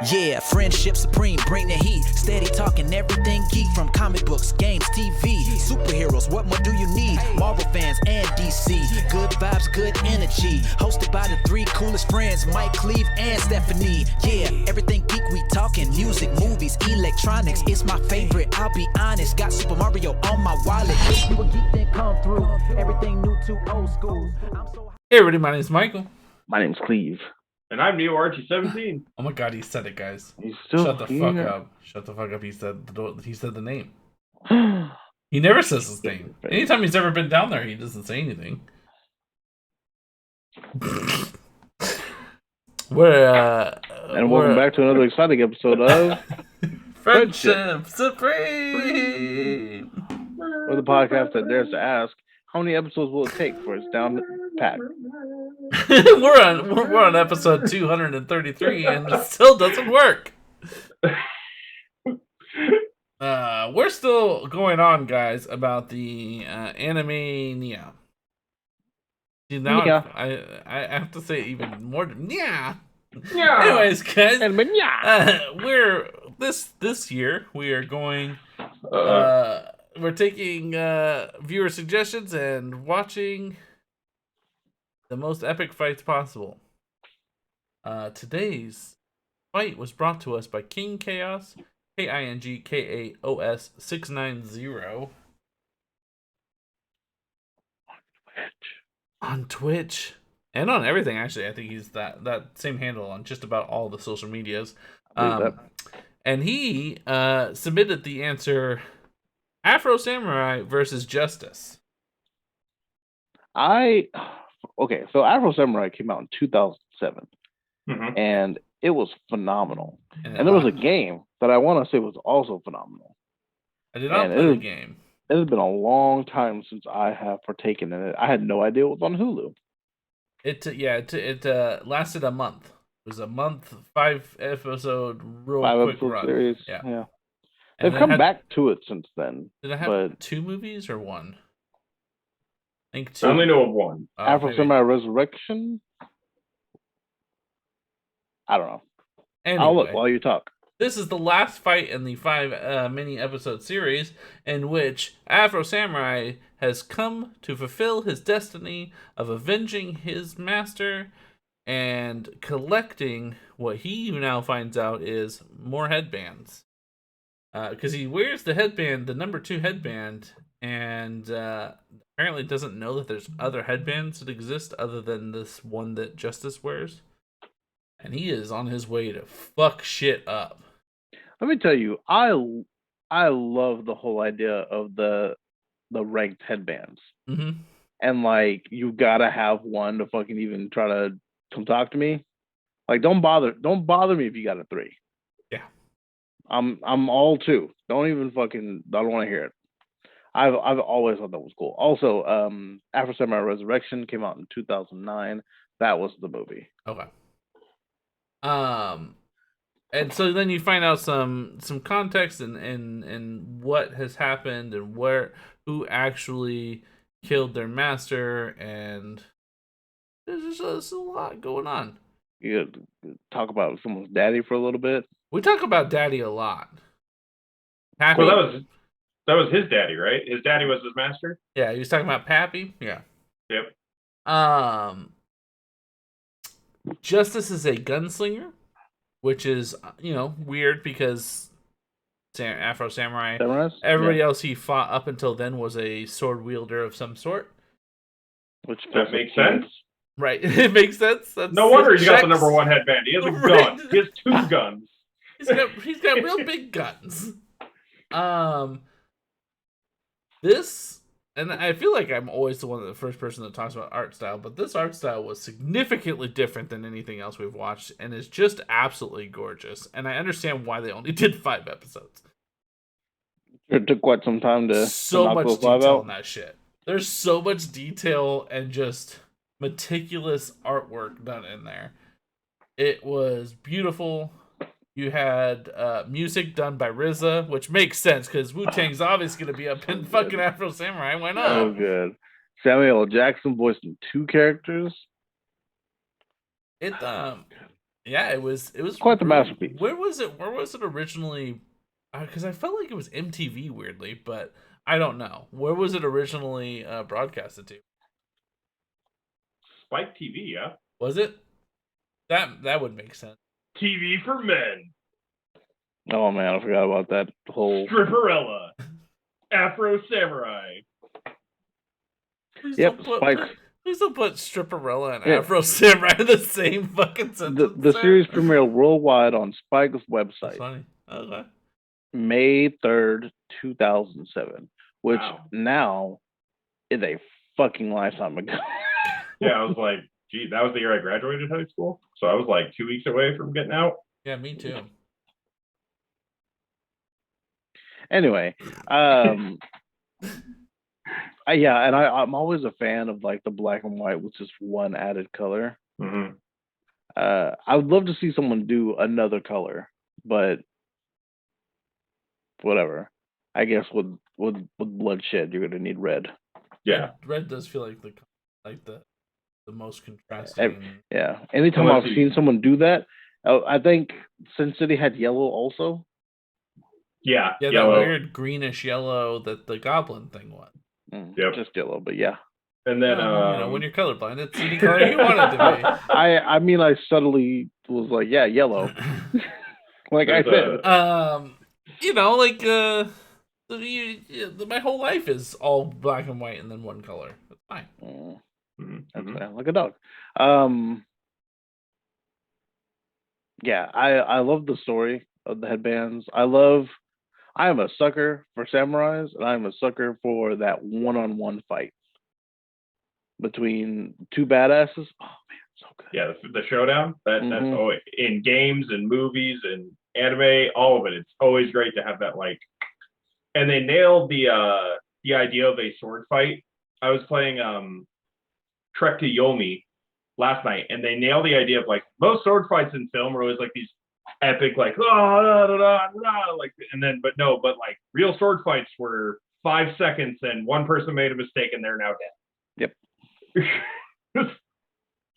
Yeah, friendship supreme, bring the heat. Steady talking everything geek, from comic books, games, TV, superheroes, what more do you need? Marvel fans and DC, good vibes, good energy. Hosted by the three coolest friends, Mike, Cleve, and Stephanie. Yeah, everything geek we talking, music, movies, electronics. It's my favorite, I'll be honest. Got Super Mario on my wallet. Wish you a geek then come through. Everything new to old school. Hey everybody, my name is Michael. My name's Cleve. And I'm Neo RG17. Oh my god, he said it, guys. He's still Shut the here. fuck up. Shut the fuck up. He said the name. He never says his name. Anytime he's ever been down there, he doesn't say anything. Welcome back to another exciting episode of Friendship Supreme. We're the podcast that dares to ask, how many episodes will it take for its down pat? we're on episode 233 and it still doesn't work. We're still going on, guys, about the Ani-may-nia. See, now Yeah. I have to say even more. Yeah. Yeah. Anyways, guys, Yeah. we're this year we are going. We're taking viewer suggestions and watching the most epic fights possible. Today's fight was brought to us by King Chaos, KINGKAOS 690 on Twitch and on everything. Actually, I think he's that same handle on just about all the social medias. And he submitted the answer: Afro Samurai versus Justice. Okay, so Afro Samurai came out in 2007, and it was phenomenal. And there was a game that I want to say was also phenomenal. I did not play the game. It has been a long time since I have partaken in it. I had no idea it was on Hulu. It lasted a month. It was a month, 5-episode quick run. Series. Yeah. They've come back to it since then. Did it have 2 movies or 1? I think 2. I only know of one. Afro Samurai Resurrection? I don't know. Anyway, I'll look while you talk. This is the last fight in the 5 mini-episode series in which Afro Samurai has come to fulfill his destiny of avenging his master and collecting what he now finds out is more headbands. Because he wears the headband, the number 2 headband, and apparently doesn't know that there's other headbands that exist other than this one that Justice wears. And he is on his way to fuck shit up. Let me tell you, I love the whole idea of the ranked headbands. Mm-hmm. And like, you gotta have one to fucking even try to come talk to me. Like, don't bother me if you got a 3. Yeah. I'm all 2. Don't even fucking, I don't want to hear it. I've always thought that was cool. Also, Afro Samurai Resurrection came out in 2009. That was the movie. Okay. And so then you find out some context and what has happened and who actually killed their master, and there's a lot going on. You talk about someone's daddy for a little bit. We talk about daddy a lot. Pappy? Well, that was his daddy, right? His daddy was his master? Yeah, he was talking about Pappy. Yeah. Yep. Justice is a gunslinger, which is, weird because Afro Samurai, everybody else he fought up until then was a sword wielder of some sort. Which that makes sense. Right. It makes sense. No wonder he's got the number 1 headband. He has a gun. He has 2 guns. He's got real big guns. This, and I feel like I'm always the first person that talks about art style, but this art style was significantly different than anything else we've watched, and is just absolutely gorgeous. And I understand why they only did 5 episodes. It took quite some time to so much detail in that shit. There's so much detail and just meticulous artwork done in there. It was beautiful. You had music done by RZA, which makes sense because Wu-Tang's obviously going to be up in fucking Afro Samurai. Why not? Oh, good. Samuel L. Jackson voicing 2 characters. It Yeah, it was Quite the really- masterpiece. Where was it originally? Because I felt like it was MTV weirdly, but I don't know. Where was it originally broadcasted to? Spike TV, yeah. Was it? That would make sense. TV for men. Oh man, I forgot about that whole. Stripperella. Afro Samurai. Please Yep, don't put, Spike. please don't put Stripperella and Yeah. Afro Samurai in the same fucking sentence. The sir. series premiered worldwide on Spike's That's website funny. Okay. May 3rd, 2007, which Wow. now is a fucking lifetime ago. Yeah, I was like, gee, that was the year I graduated high school. So I was like 2 weeks away from getting out. Yeah, me too. Anyway, yeah, and I'm always a fan of like the black and white with just one added color. Mm-hmm. I would love to see someone do another color, but whatever. I guess with bloodshed, you're gonna need red. Yeah. Red does feel like the most contrasting. Yeah. Anytime Unless I've you- seen someone do that, I think Sin City had yellow also. Yeah. Yeah, that Yellow. weird greenish yellow that the goblin thing was. Yep. Just yellow, but yeah. And then when you're colorblind, it's any color you want it to I mean, I subtly was like, yeah, yellow. be. Like I There's said. My whole life is all black and white and then one color. That's fine. That's Mhm. fine, like a dog. Yeah, I love the story of the headbands. I am a sucker for samurais, and I'm a sucker for that one-on-one fight between two badasses. Oh man, so good. Yeah, the showdown. That's Mhm. always in games and movies and anime, all of it. It's always great to have that like. And they nailed the idea of a sword fight. I was playing Trek to Yomi last night, and they nailed the idea of like most sword fights in film are always like these epic like like, and then but like real sword fights were 5 seconds and one person made a mistake and they're now dead. Yep.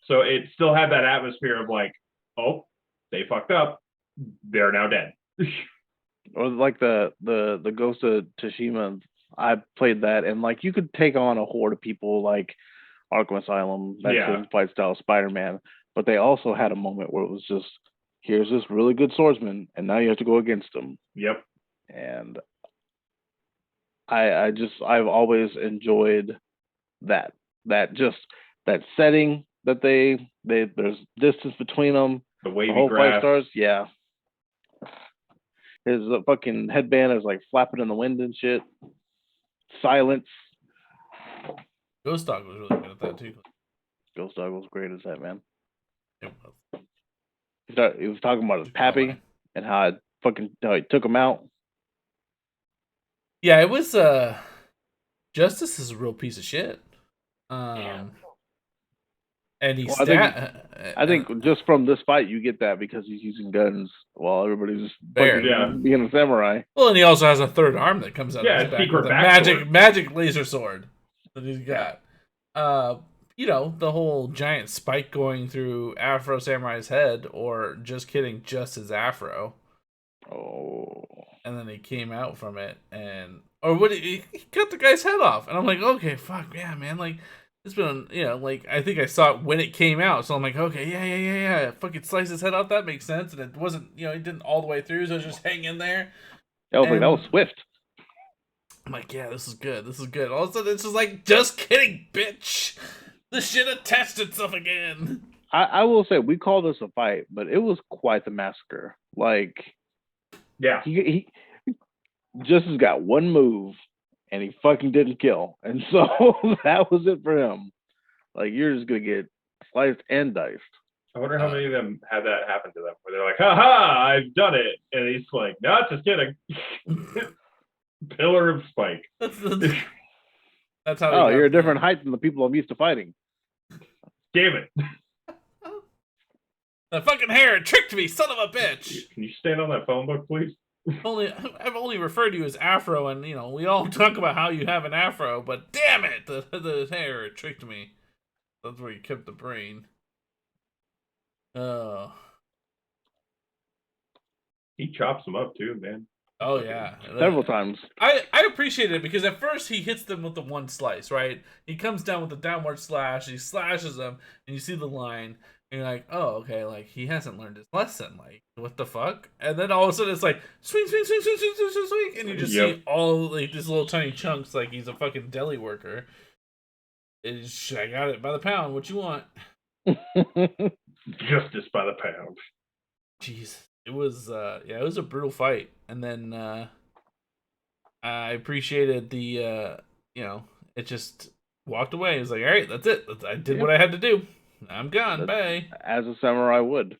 So it still had that atmosphere of like, oh, they fucked up, they're now dead. Or like the Ghost of Tsushima. I played that, and like you could take on a horde of people like Arkham Asylum, that Yeah. fight style Spider-Man, but they also had a moment where it was just, here's this really good swordsman, and now you have to go against him. Yep. And I've always enjoyed that setting that there's distance between them. The The wavy whole fight grass. starts, yeah. His fucking headband is like flapping in the wind and shit. Silence. Ghost Dog was really good at that too. Ghost Dog was great as that, man. It was. He was talking about his pappy and how he took him out. Yeah, it was. Justice is a real piece of shit. And he's. Well, I think just from this fight you get that because he's using guns while everybody's just Fair. fucking being a samurai. Well, and he also has a third arm that comes out Yeah, of his back secret with a back magic laser sword that he's got. The whole giant spike going through Afro Samurai's head, or just kidding, just his afro. Oh. And then he came out from it, he cut the guy's head off, and I'm like, okay, fuck, yeah, man, like it's been, I think I saw it when it came out, so I'm like, okay, yeah, fucking slice his head off, that makes sense, and it wasn't, it didn't all the way through, so it was just hanging there. I was like, that was swift. I'm like, yeah, this is good. All of a sudden, it's just like, just kidding, bitch. The shit attached itself again. I will say we call this a fight, but it was quite the massacre. Like, Yeah. he just has got one move, and he fucking didn't kill, and so that was it for him. Like, you're just gonna get sliced and diced. I wonder how many of them had that happen to them, where they're like, "Ha, I've done it," and he's like, "No, just kidding." Pillar of Spike. That's how. Oh, you're a different height than the people I'm used to fighting. Damn it! The fucking hair tricked me, son of a bitch. Can you stand on that phone book, please? I've only referred to you as Afro, and we all talk about how you have an Afro, but damn it, the hair tricked me. That's where you kept the brain. Oh, He chops them up too, man. Oh yeah, Several times. I appreciate it because at first he hits them with the one slice, right? He comes down with the downward slash, he slashes them, and you see the line, and you're like, oh, okay, like he hasn't learned his lesson, like what the fuck? And then all of a sudden it's like swing, swing, swing, swing, swing, swing, swing, swing, and you just see all like these little tiny chunks, like he's a fucking deli worker. I got it by the pound. What you want? Justice by the pound. Jeez, it was it was a brutal fight, and then I appreciated the it just walked away. It was like, all right, that's it. I did what I had to do. I'm gone. Bye. As a samurai would.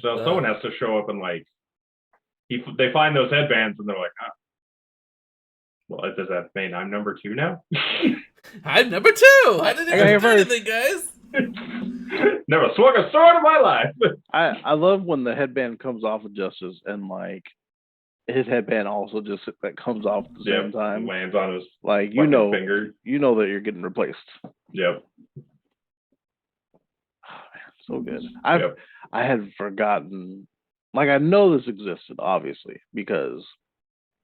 So someone has to show up and like, they find those headbands and they're like, ah. Well, does that mean I'm number 2 now? I'm number 2. I didn't even do anything, guys. Never swung a sword in my life. I love when the headband comes off of Justice and like his headband also just like comes off at the same time. Lands on his like finger. You know that you're getting replaced. Yep. Oh, man, so good. I had forgotten. Like I know this existed, obviously, because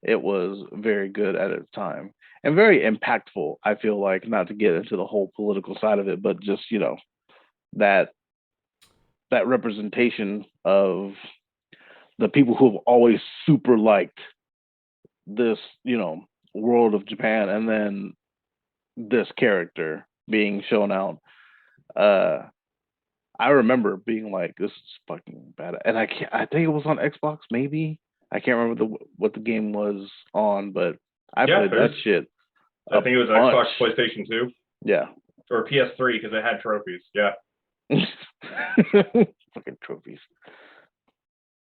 it was very good at its time and very impactful. I feel like, not to get into the whole political side of it, but just that representation of the people who have always super liked this, world of Japan, and then this character being shown out. I remember being like, "This is fucking bad," and I think it was on Xbox, maybe. I can't remember what the game was on, but I played that shit. I think it was Xbox, PlayStation 2. Yeah. Or PS3 because it had trophies. Yeah. Fucking trophies.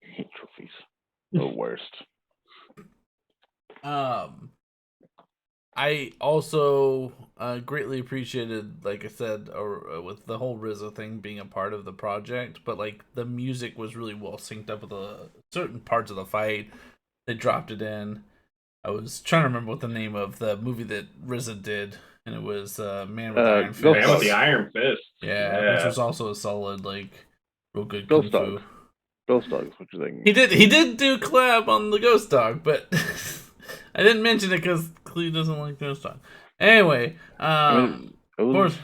I hate trophies. The worst. I also greatly appreciated, like I said, with the whole RZA thing being a part of the project, but like the music was really well synced up with the certain parts of the fight. They dropped it in. I was trying to remember what the name of the movie that RZA did, and it was Man with the Iron Fist. Man with the Iron Fist. Yeah, which was also a solid, like, real good Ghost kung fu. Dog. Ghost Dog is what you're thinking. He did do collab on the Ghost Dog, but I didn't mention it because Clee doesn't like Ghost Dog. Anyway, Forrest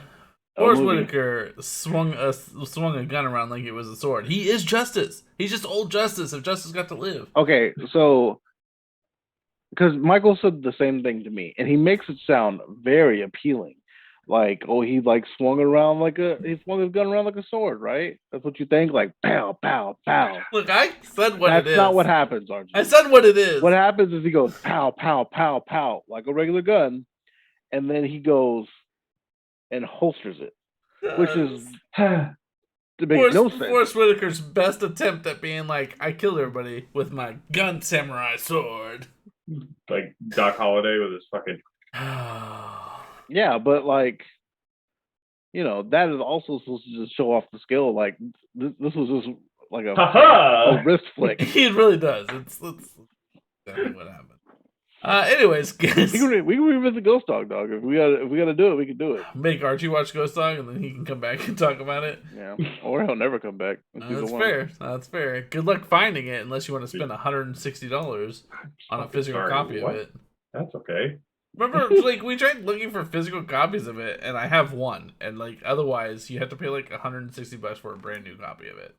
Whitaker swung a gun around like it was a sword. He is Justice. He's just old Justice if Justice got to live. Okay, so because Michael said the same thing to me, and he makes it sound very appealing. Like, oh, he swung his gun around like a sword, right? That's what you think, like pow, pow, pow. Look, I said what it is. That's not what happens, RG. I said what it is. What happens is he goes pow, pow, pow, pow, like a regular gun, and then he goes and holsters it, which is to make no sense. Forrest Whitaker's best attempt at being like, I killed everybody with my gun samurai sword. Like Doc Holliday with his fucking. Yeah, but that is also supposed to just show off the skill. Like this was just like a wrist flick. He really does. It's exactly what happened. Anyways, guys, we can revisit Ghost Dog, dog. If we gotta do it, we can do it. Make Archie watch Ghost Dog, and then he can come back and talk about it. Yeah, or he'll never come back. That's fair. That's fair. Good luck finding it, unless you want to spend $160 on a physical copy of it. That's okay. Remember, like, we tried looking for physical copies of it, and I have one, and like otherwise, you have to pay like $160 for a brand new copy of it.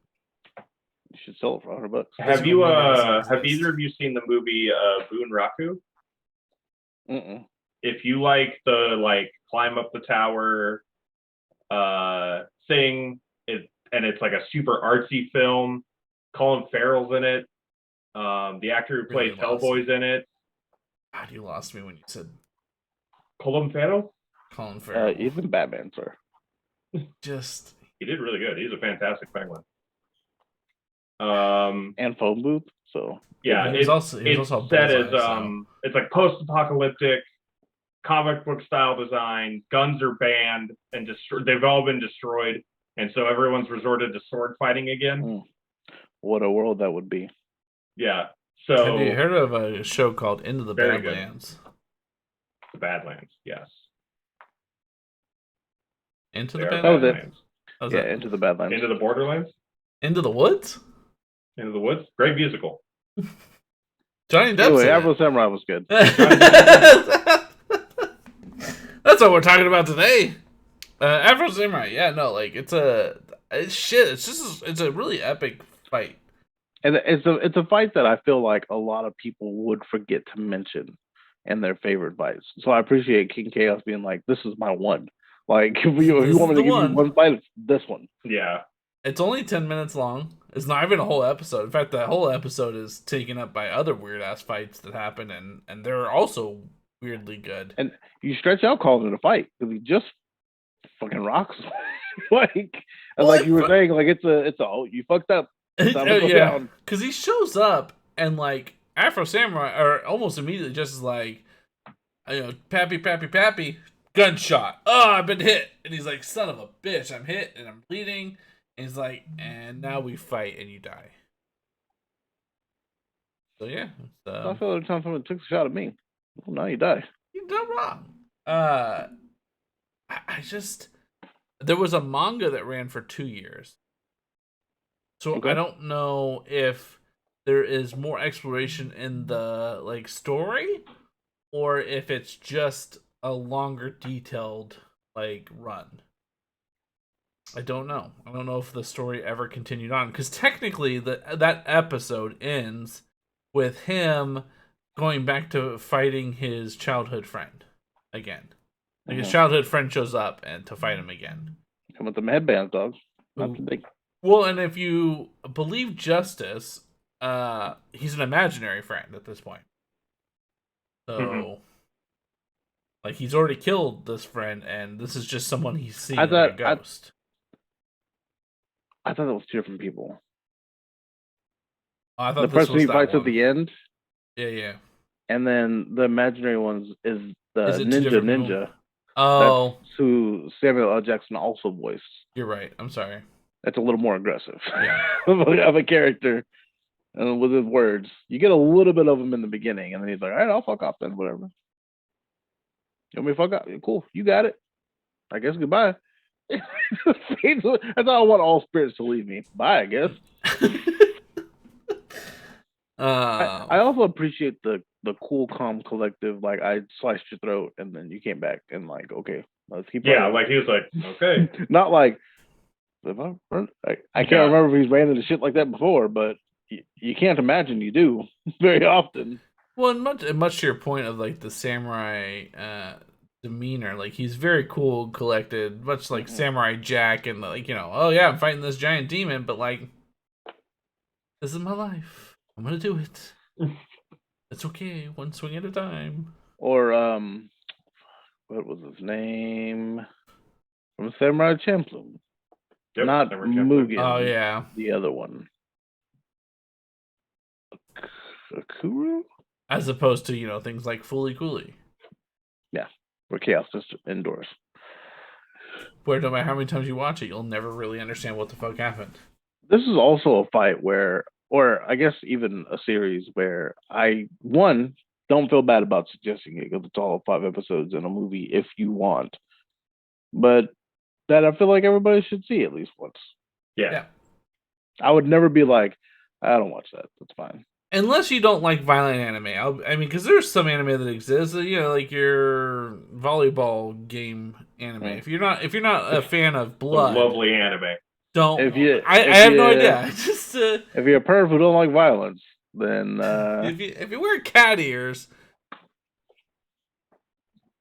You should sell it for $100. Have either of you seen the movie Boon Raku? If you like the climb up the tower thing, and it's like a super artsy film. Colin Farrell's in it. The actor who plays Hellboy's in it. God, you lost me when you said Colin Farrell. He's in Batman, sir. Just he did really good. He's a fantastic Penguin. And Phone Booth. So yeah, he was also set as it's like post-apocalyptic comic book style design. Guns are banned and they've all been destroyed, and so everyone's resorted to sword fighting again. What a world that would be. Yeah. So have you heard of a show called Into the Badlands? The Badlands, yes. Into the Badlands? Yeah, Into the Badlands. Into the Borderlands? Into the woods? Into the Woods, great musical. Johnny Depp's Anyway, in Afro it. Samurai was good. That's what we're talking about today. Afro Samurai. Yeah, no, like it's a really epic fight. And it's a fight that I feel like a lot of people would forget to mention in their favorite fights. So I appreciate King Chaos being like, "This is my one." Like, if you want me to give you one fight, it's this one. Yeah. It's only 10 minutes long. It's not even a whole episode. In fact, the whole episode is taken up by other weird ass fights that happen, and they're also weirdly good. And you stretch out calling it a fight because he just fucking rocks. Like, like you were saying, like it's a you fucked up. Yeah, because he shows up and like Afro Samurai, or almost immediately, just is like, pappy, pappy, pappy, gunshot. Oh, I've been hit, and he's like, son of a bitch, I'm hit and I'm bleeding. And he's like, and now we fight and you die. So yeah, I feel every time someone took a shot at me, well, now you die. You're done wrong. I just, there was a manga that ran for 2 years. So okay. I don't know if there is more exploration in the like story, or if it's just a longer, detailed like run. I don't know. I don't know if the story ever continued on, because technically that episode ends with him going back to fighting his childhood friend again. Like his childhood friend shows up and to fight him again. Come with the headbands, dogs. Well, and if you believe Justice, he's an imaginary friend at this point. So, like, he's already killed this friend, and this is just someone he's seen like a ghost. I thought it was 2 different people. Oh, I thought the person he fights at the end. Yeah. And then the imaginary ones is the ninja. People? Oh. That's who Samuel L. Jackson also voiced. You're right. I'm sorry. That's a little more aggressive. Yeah. of a character. And with his words. You get a little bit of him in the beginning, and then he's like, all right, I'll fuck off then, whatever. You want me to fuck off? Cool. You got it. I guess goodbye. That's how I want all spirits to leave me. Bye, I guess. I also appreciate the cool, calm, collective. Like, I sliced your throat, and then you came back, and like, okay, let's keep. Yeah, like he was like, okay. Not like, I can't remember if he's ran into shit like that before, but you can't imagine you do very often. Well, and much to your point of like the samurai demeanor, like he's very cool and collected, much like Samurai Jack, and like, oh yeah, I'm fighting this giant demon, but like, this is my life. I'm gonna do it. It's okay, one swing at a time. Or what was his name from Samurai Champloo? Yep, not Mugen. Oh yeah, the other one. Akuru? As opposed to, things like Fooly Cooly. Yeah, where chaos just indoors. Where no matter how many times you watch it, you'll never really understand what the fuck happened. This is also a fight where, or I guess even a series where don't feel bad about suggesting it because it's all 5 episodes in a movie if you want. But that I feel like everybody should see at least once. Yeah. I would never be like, I don't watch that. That's fine. Unless you don't like violent anime. Because there's some anime that exists, like your volleyball game anime. If you're not a fan of blood, lovely anime. Don't. I have no idea. Just if you're a perv who don't like violence, then if you wear cat ears.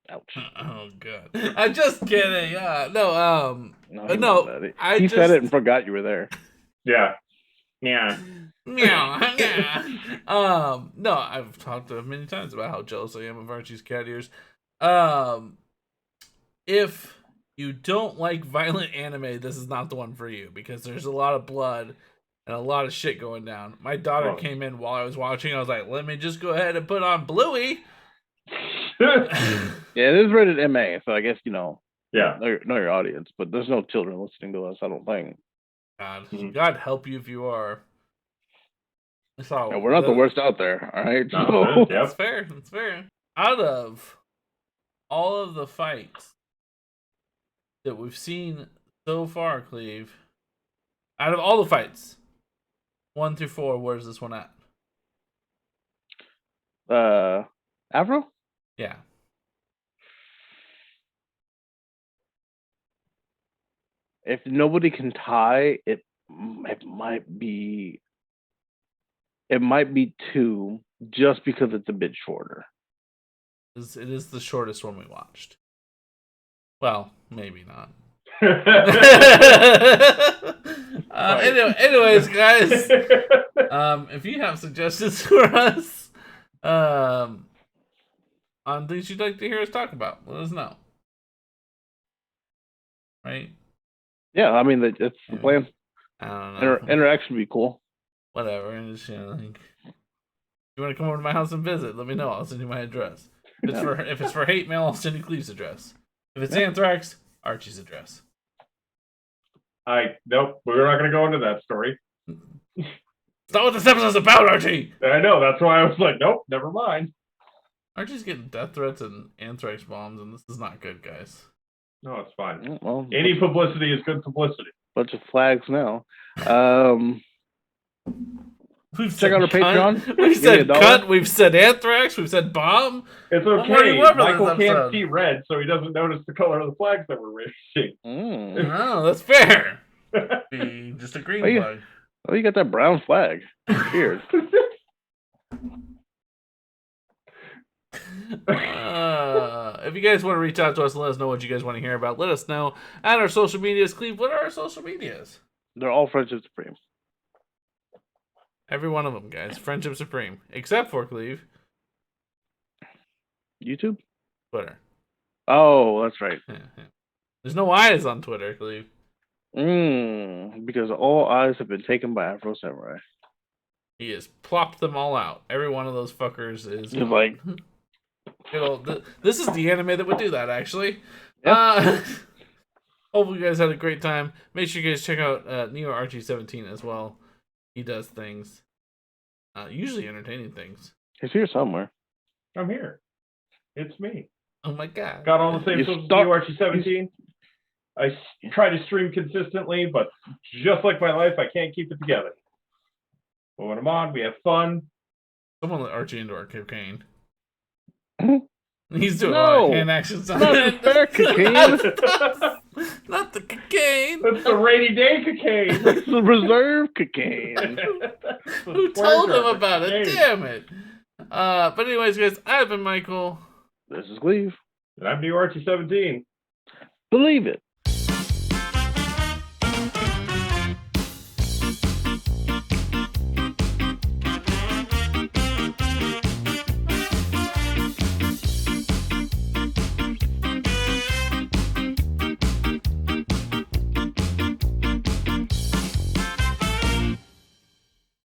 Ouch. Oh god. I'm just kidding. No. He said it and forgot you were there. Yeah. Yeah. No, I've talked many times about how jealous I am of Archie's cat ears. If you don't like violent anime, this is not the one for you, because there's a lot of blood and a lot of shit going down. My daughter came in while I was watching. I was like, let me just go ahead and put on Bluey. Yeah, it is rated MA, so I guess know your audience, but there's no children listening to us, I don't think. God help you if you are. We're not the worst out there, all right? So. That's fair. That's fair. Out of all of the fights that we've seen so far, Cleve, out of all the fights, 1 through 4, where's this one at? Afro? Yeah. If nobody can tie, it might be 2, just because it's a bit shorter. It is the shortest one we watched. Well, maybe not. Anyways, guys, if you have suggestions for us on things you'd like to hear us talk about, let us know. Right? Yeah, I mean, it's the plan. I don't know. Interaction would be cool. Whatever. And just, like, if you want to come over to my house and visit, let me know. I'll send you my address. If it's for hate mail, I'll send you Cleve's address. If it's anthrax, Archie's address. Nope, we're not going to go into that story. It's not what this episode's about, Archie! I know, that's why I was like, nope, never mind. Archie's getting death threats and anthrax bombs, and this is not good, guys. No, it's fine. Well, any publicity is good publicity. Bunch of flags now. Check out our Patreon. We've said cut. We've said anthrax. We've said bomb. It's okay. Michael can't see red, so he doesn't notice the color of the flags that we're raising. No, that's fair. Be just a green flag. Oh, you got that brown flag. Weird. If you guys want to reach out to us and let us know what you guys want to hear about, let us know at our social medias. Cleve, what are our social medias? They're all Friendship Supreme. Every one of them, guys. Friendship Supreme. Except for Cleve. YouTube? Twitter. Oh, that's right. There's no eyes on Twitter, Cleve. Because all eyes have been taken by Afro Samurai. He has plopped them all out. Every one of those fuckers is like... this is the anime that would do that, actually. Yep. Hopefully you guys had a great time. Make sure you guys check out Neo Archie 17 as well. He does things. Usually entertaining things. He's here somewhere. I'm here. It's me. Oh my god. Got all the same social as Neo Archie 17. I try to stream consistently, but just like my life, I can't keep it together. But when I'm on, we have fun. Someone let Archie into our cocaine. He's doing hand actions on it. Not cocaine. Not the cocaine. That's the rainy day cocaine. That's the reserve cocaine. Who told him about it? Damn it. But anyways, guys, I've been Michael. This is Cleve. And I'm Neo Archie 17. Believe it.